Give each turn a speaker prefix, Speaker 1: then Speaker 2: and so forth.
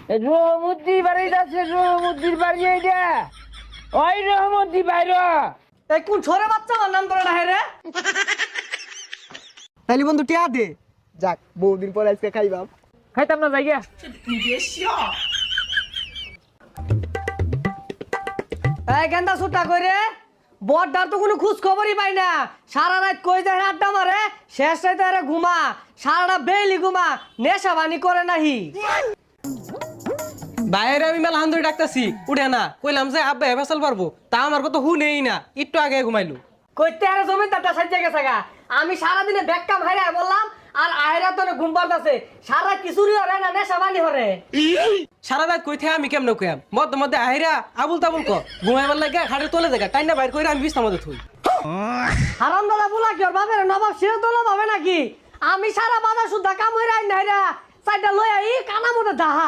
Speaker 1: রহমদ্দি বাড়ি যাচ্ছে, রহমদ্দির বাড়ি এইটা। ওই রহমদ্দি বাইর।
Speaker 2: এই কোন ছোরে বাচ্চা আমার নাম করে না রে? তাইলে বন্ধু টিয়া দে। যাক বহুদিন পর আজকে খাইবাম।
Speaker 1: খাইতাম না জায়গা।
Speaker 2: এই গেন্দা সুটা কইরে বড়দার তো কোনো খোঁজ খবরই পাই না। সারা রাত কই যায় আড্ডা মারে, শেষ রাতে আরে ঘুমা, সারাটা বেলি ঘুমা, নেশা বানি করে নাহি। বাইরে আমি মেলা হান্দুরি ডাকতাছি উঠে না, কইলাম যে আব্বা ফেসাল পারবো, তা আমার কথা হুনেই না, একটু আগে ঘুমাইলো। কইতে আরে জমিদারটা সাজ্জা গেছে গা। আমি সারাদিনে ব্যাককাম হাইরা বললাম, আর আহেরা তো ঘুম পারতাছে, সারা কিছুরই হরে না, নেশা বানি হরে। সারা রাত কইতে আমি কেমনে কইয়াম, মধ্যে মধ্যে আহেরা আবুল তাবুল ক ঘুমাইবার লাগে খাটের তলে দেখা টাইনা বাইর কইরা আমি বিছনার মধ্যে থুই। হারাম দাদা বলা কি ওর বাপের নবাব সেও তোলা ভাবে নাকি? আমি সারা বাজার সুদ্ধা কাম হইরা আইন হাইরা চাইটা লই আই কানা মধ্যে দাহা।